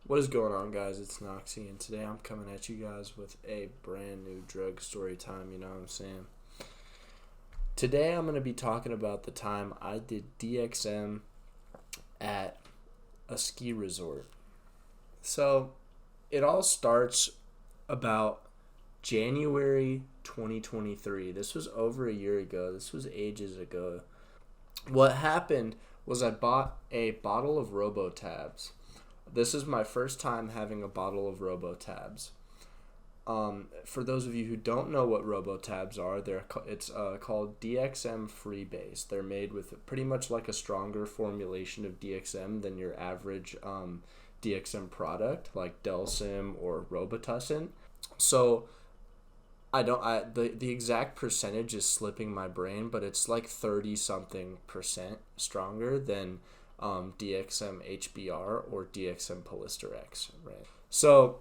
What is going on, guys? It's Noxy, and today I'm coming at you guys with a brand new drug story time, you know what I'm saying? Today I'm going to be talking about the time I did DXM at a ski resort. So, it all starts about January 2023. This was over a year ago. This was ages ago. What happened was I bought a bottle of Robotabs. This is my first time having a bottle of Robotabs. For those of you who don't know what Robotabs are, it's called DXM Freebase. They're made with pretty much like a stronger formulation of DXM than your average DXM product, like Delsim or Robitussin. So the exact percentage is slipping my brain, but it's like 30 something percent stronger than DXM HBR or DXM Polyster X, right? So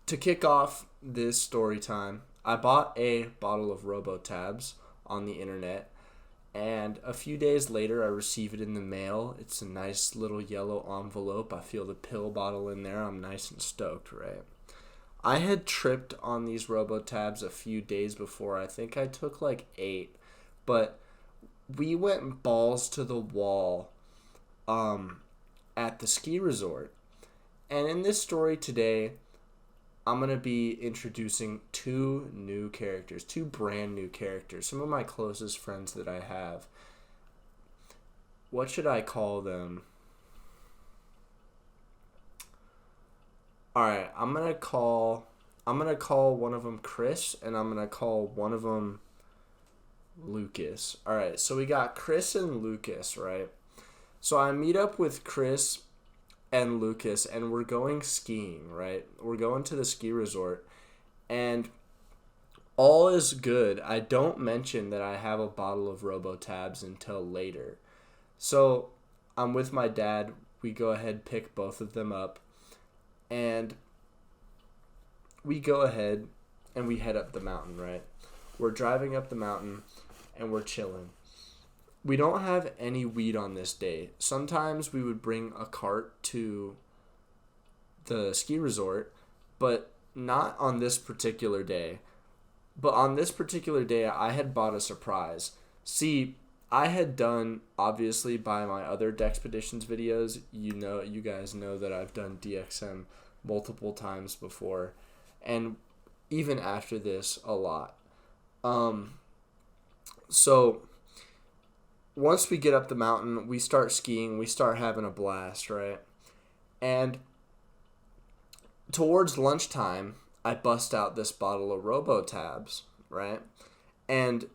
to kick off this story time, I bought a bottle of Robotabs on the internet, and a few days later I receive it in the mail. It's a nice little yellow envelope. I feel the pill bottle in there. I'm nice and stoked, right? I had tripped on these Robotabs a few days before. I think I took like 8, but we went balls to the wall at the ski resort. And in this story today, I'm going to be introducing two brand new characters, some of my closest friends that I have. What should I call them? All right, I'm going to call one of them Chris, and I'm going to call one of them Lucas. All right, so we got Chris and Lucas, right? So I meet up with Chris and Lucas, and we're going skiing, right? We're going to the ski resort, and all is good. I don't mention that I have a bottle of Robotabs until later. So I'm with my dad. We go ahead, pick both of them up, and we go ahead and we head up the mountain, right? We're driving up the mountain, and we're chilling. We don't have any weed on this day. Sometimes we would bring a cart to the ski resort, but not on this particular day. But on this particular day, I had bought a surprise. See, I had done, obviously, by my other Dexpeditions videos, you guys know that I've done DXM multiple times before, and even after this, a lot. So once we get up the mountain, we start skiing, we start having a blast, right? And towards lunchtime, I bust out this bottle of Robotabs, right? And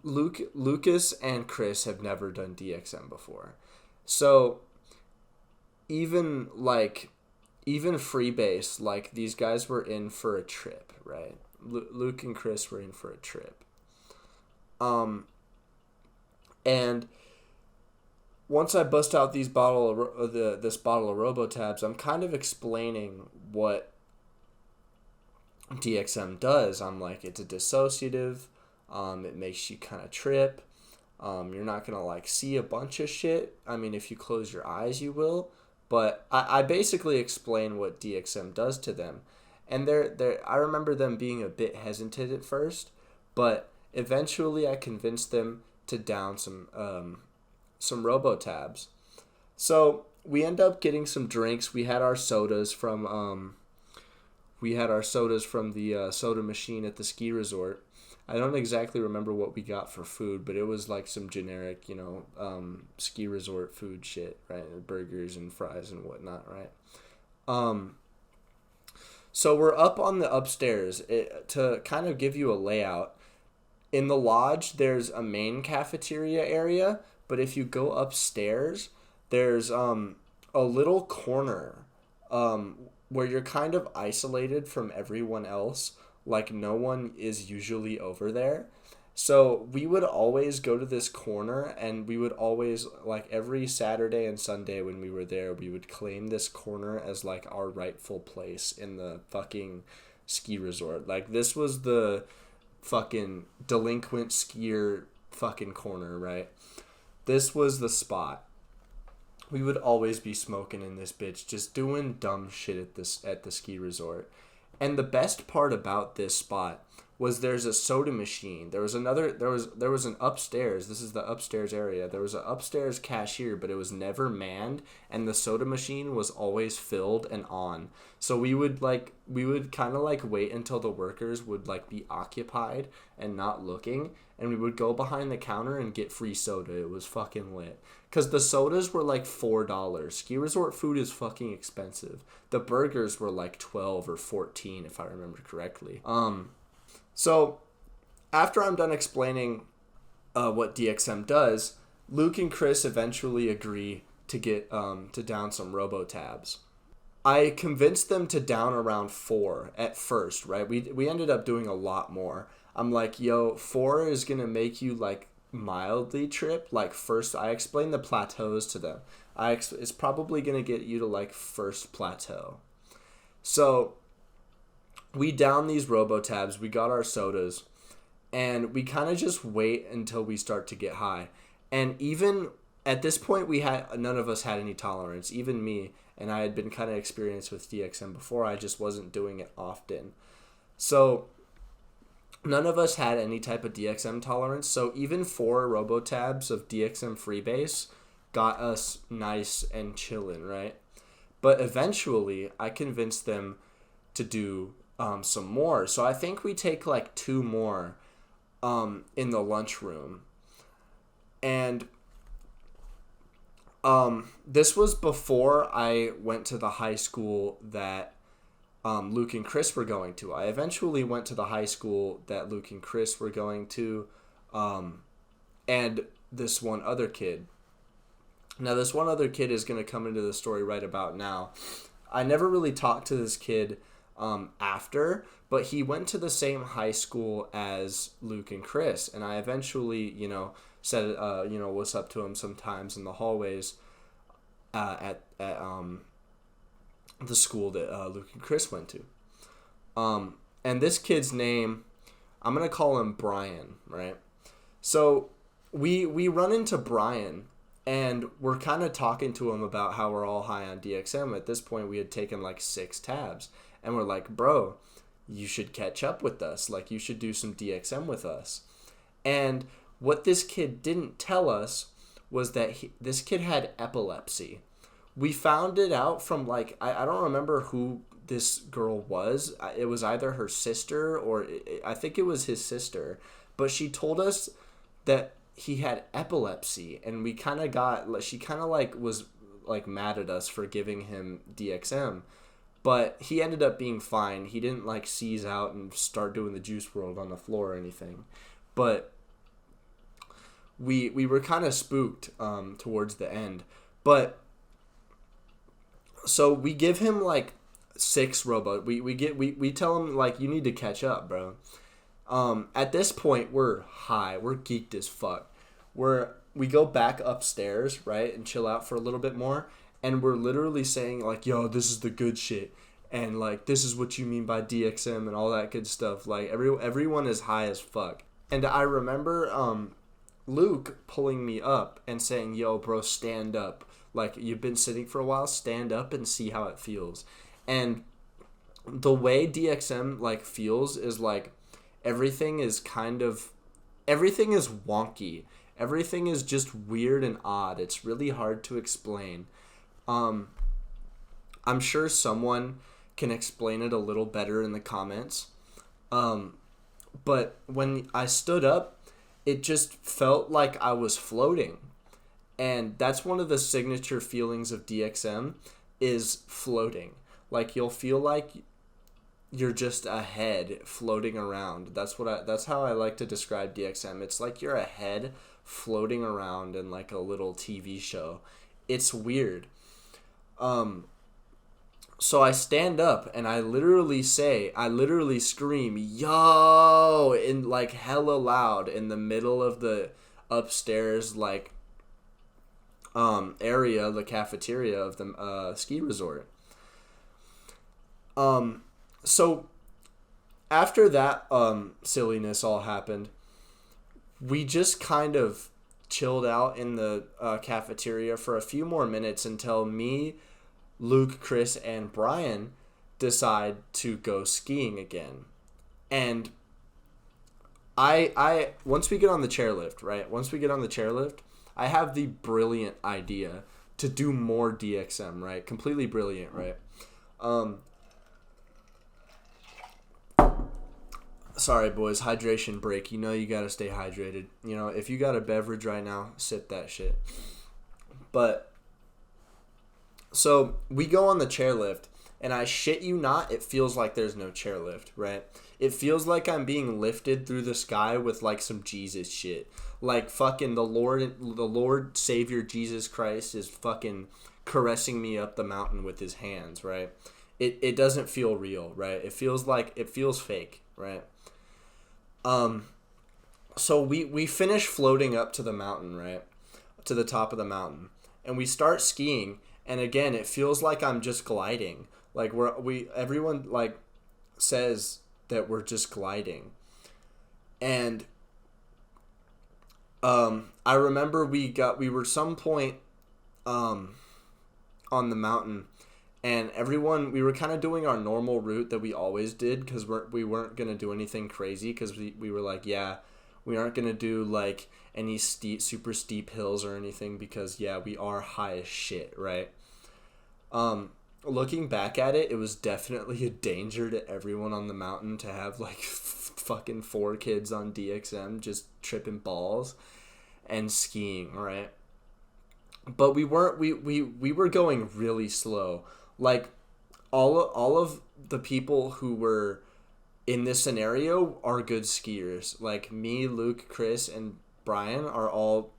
Lucas and Chris have never done DXM before. So even Freebase, like these guys were in for a trip, right? Luke and Chris were in for a trip. And once I bust out this bottle of Robotabs, I'm kind of explaining what DXM does. I'm like, it's a dissociative. It makes you kind of trip. You're not gonna like see a bunch of shit. I mean, if you close your eyes, you will. But I basically explain what DXM does to them, and I remember them being a bit hesitant at first, but eventually I convinced them to down some Robotabs. So we end up getting some drinks. We had our sodas from the soda machine at the ski resort. I don't exactly remember what we got for food, but it was like some generic, ski resort food shit, right? Burgers and fries and whatnot, right? So we're up on the upstairs. To kind of give you a layout, in the lodge, there's a main cafeteria area, but if you go upstairs, there's a little corner where you're kind of isolated from everyone else. Like, no one is usually over there. So we would always go to this corner, and we would always, like, every Saturday and Sunday when we were there, we would claim this corner as, like, our rightful place in the fucking ski resort. Like, this was the fucking delinquent skier fucking corner, right? This was the spot. we would always be smoking in this bitch, just doing dumb shit at the ski resort. And the best part about this spot was there's a soda machine. There was an upstairs. This is the upstairs area. There was an upstairs cashier, but it was never manned, and the soda machine was always filled and on. So we would kind of like wait until the workers would like be occupied and not looking, and we would go behind the counter and get free soda. It was fucking lit. Cause the sodas were like $4. Ski resort food is fucking expensive. The burgers were like 12 or 14 if I remember correctly. So after I'm done explaining what DXM does, Luke and Chris eventually agree to get to down some robo-tabs. I convinced them to down around 4 at first, right? We ended up doing a lot more. I'm like, yo, 4 is gonna make you like mildly trip. Like first, I explained the plateaus to them. It's probably gonna get you to like first plateau. So we down these robo-tabs, we got our sodas, and we kind of just wait until we start to get high. And even at this point, none of us had any tolerance, even me, and I had been kind of experienced with DXM before. I just wasn't doing it often. So none of us had any type of DXM tolerance, so even 4 robo-tabs of DXM freebase got us nice and chillin', right? But eventually, I convinced them to do some more. So I think we take like 2 more in the lunchroom. And this was before I went to the high school that Luke and Chris were going to. I eventually went to the high school that Luke and Chris were going to, and this one other kid. Now, this one other kid is going to come into the story right about now. I never really talked to this kid after, but he went to the same high school as Luke and Chris, and I eventually, said, what's up to him sometimes in the hallways at the school that Luke and Chris went to. And this kid's name, I'm going to call him Brian, right? So we run into Brian, and we're kind of talking to him about how we're all high on DXM. At this point, we had taken like 6 tabs. And we're like, bro, you should catch up with us. Like, you should do some DXM with us. And what this kid didn't tell us was that this kid had epilepsy. We found it out from, like, I don't remember who this girl was. It was either her sister or I think it was his sister. But she told us that he had epilepsy. And we kind of she kind of, like, was, like, mad at us for giving him DXM. But he ended up being fine. He didn't like seize out and start doing the juice world on the floor or anything. But we were kind of spooked towards the end. But so we give him like 6 robo. We tell him like, you need to catch up, bro. At this point we're high. We're geeked as fuck. We go back upstairs, right, and chill out for a little bit more. And we're literally saying, like, yo, this is the good shit. And, like, this is what you mean by DXM and all that good stuff. Like, everyone is high as fuck. And I remember Luke pulling me up and saying, yo, bro, stand up. Like, you've been sitting for a while, stand up and see how it feels. And the way DXM, like, feels is, like, everything is wonky. Everything is just weird and odd. It's really hard to explain. I'm sure someone can explain it a little better in the comments. But when I stood up, it just felt like I was floating. And that's one of the signature feelings of DXM is floating. Like, you'll feel like you're just a head floating around. That's how I like to describe DXM. It's like you're a head floating around in like a little TV show. It's weird. So I stand up and I literally scream, yo, in like hella loud in the middle of the upstairs, like, area, the cafeteria of the, ski resort. So after that, silliness all happened, we just kind of chilled out in the cafeteria for a few more minutes until me, Luke, Chris, and Brian decide to go skiing again. And I once we get on the chairlift, right? Once we get on the chairlift, I have the brilliant idea to do more DXM, right? Completely brilliant, right? Sorry, boys, hydration break. You know you gotta stay hydrated. You know, if you got a beverage right now, sip that shit. But, so, we go on the chairlift, and I shit you not, it feels like there's no chairlift, right? It feels like I'm being lifted through the sky with, like, some Jesus shit. Like, fucking the Lord Savior Jesus Christ is fucking caressing me up the mountain with his hands, right? It doesn't feel real, right? It feels fake, right? So we finish floating up to the mountain, right? To the top of the mountain. And we start skiing, and again, it feels like I'm just gliding. Like everyone like says that we're just gliding. And I remember we were some point on the mountain, and we were kind of doing our normal route that we always did, because we weren't going to do anything crazy, because we were like, yeah, we aren't going to do like any super steep hills or anything, because yeah, we are high as shit, right? Looking back at it, it was definitely a danger to everyone on the mountain to have like fucking 4 kids on DXM just tripping balls and skiing, right? But we were going really slow. Like, all of the people who were in this scenario are good skiers. Like, me, Luke, Chris, and Brian are all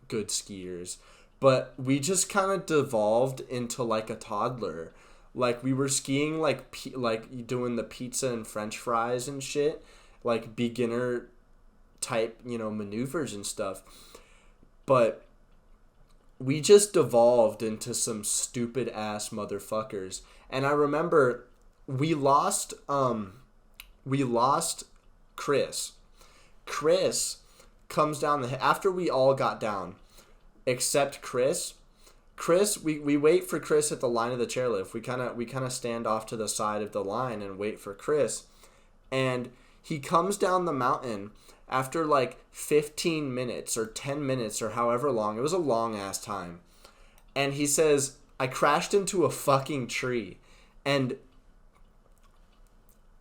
good skiers. But we just kind of devolved into, like, a toddler. Like, we were skiing, like doing the pizza and french fries and shit. Like, beginner type, maneuvers and stuff. But we just devolved into some stupid ass motherfuckers. And I remember we lost Chris. Chris comes down after we all got down, except Chris. We wait for Chris at the line of the chairlift. We kind of stand off to the side of the line and wait for Chris. And he comes down the mountain after like 15 minutes or 10 minutes or however long. It was a long ass time. And he says, I crashed into a fucking tree. And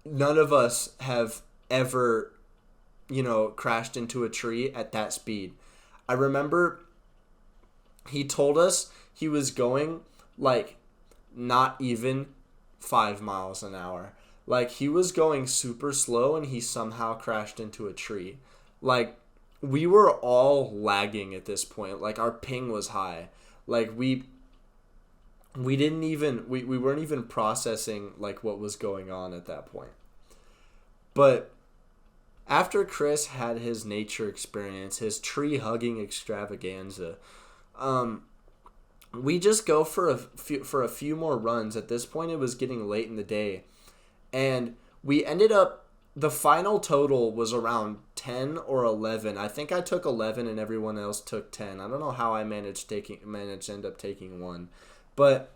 none of us have ever, crashed into a tree at that speed. I remember he told us he was going like not even 5 miles an hour. Like, he was going super slow, and he somehow crashed into a tree. Like, we were all lagging at this point. Like, our ping was high. Like, we weren't even processing, like, what was going on at that point. But after Chris had his nature experience, his tree-hugging extravaganza, we just go for a few more runs. At this point, it was getting late in the day. And we ended up, the final total was around 10 or 11. I think I took 11 and everyone else took 10. I don't know how I managed to end up taking 1. But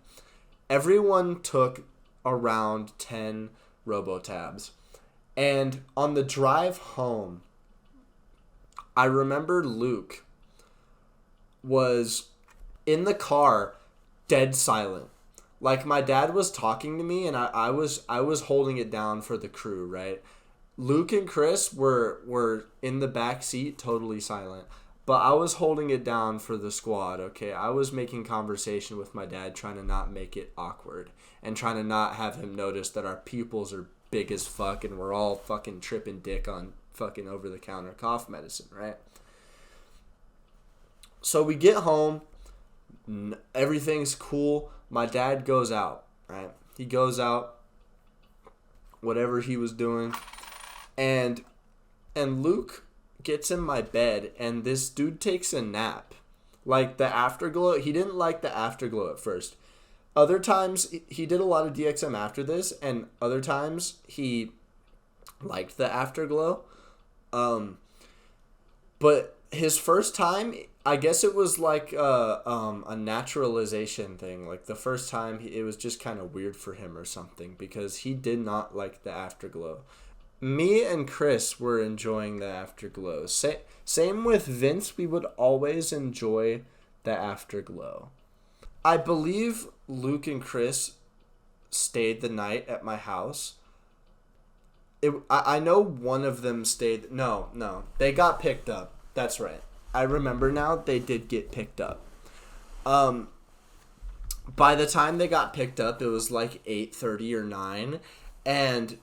everyone took around 10 RoboTabs. And on the drive home, I remember Luke was in the car, dead silent. Like, my dad was talking to me, and I was holding it down for the crew, right? Luke and Chris were in the back seat, totally silent. But I was holding it down for the squad, okay? I was making conversation with my dad, trying to not make it awkward. And trying to not have him notice that our pupils are big as fuck, and we're all fucking tripping dick on fucking over-the-counter cough medicine, right? So we get home. Everything's cool. My dad goes out, right? He goes out, whatever he was doing, and Luke gets in my bed, and this dude takes a nap. Like, the afterglow, he didn't like the afterglow at first. Other times, he did a lot of DXM after this, and other times, he liked the afterglow. But his first time, I guess it was like a naturalization thing. Like the first time, it was just kind of weird for him or something because he did not like the afterglow. Me and Chris were enjoying the afterglow. Same with Vince. We would always enjoy the afterglow. I believe Luke and Chris stayed the night at my house. I know one of them stayed. No, they got picked up. That's right. I remember now. They did get picked up. Um, by the time they got picked up, it was like 8:30 or 9, and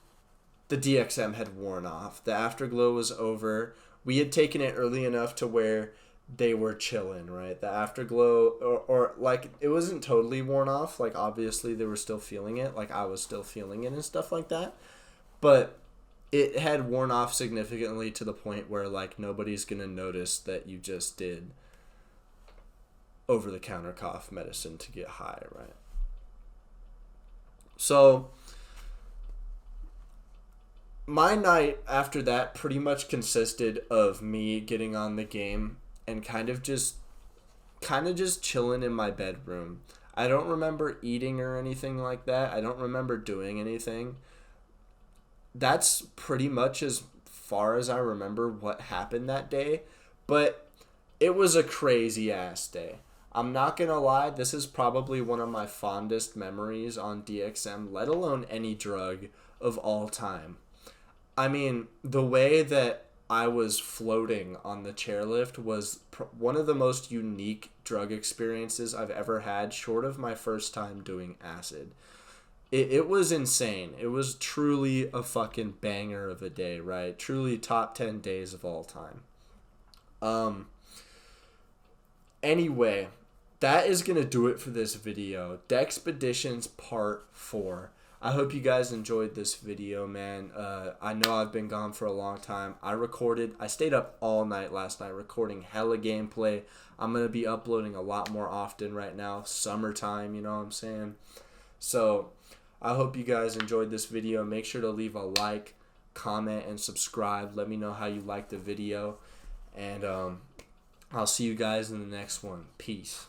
the DXM had worn off. The afterglow was over. We had taken it early enough to where they were chilling, right? The afterglow, or like, it wasn't totally worn off. Like, obviously, they were still feeling it. Like, I was still feeling it and stuff like that. But it had worn off significantly to the point where, like, nobody's going to notice that you just did over-the-counter cough medicine to get high, right? So my night after that pretty much consisted of me getting on the game and kind of just chilling in my bedroom. I don't remember eating or anything like that. I don't remember doing anything. That's pretty much as far as I remember what happened that day, but it was a crazy ass day. I'm not gonna lie, this is probably one of my fondest memories on DXM, let alone any drug of all time. I mean, the way that I was floating on the chairlift was one of the most unique drug experiences I've ever had, short of my first time doing acid. It was insane. It was truly a fucking banger of a day, right? Truly top 10 days of all time. Anyway, that is going to do it for this video. Dexpeditions Part 4. I hope you guys enjoyed this video, man. I know I've been gone for a long time. I stayed up all night last night recording hella gameplay. I'm going to be uploading a lot more often right now. Summertime, you know what I'm saying? So I hope you guys enjoyed this video. Make sure to leave a like, comment, and subscribe. Let me know how you liked the video. And I'll see you guys in the next one. Peace.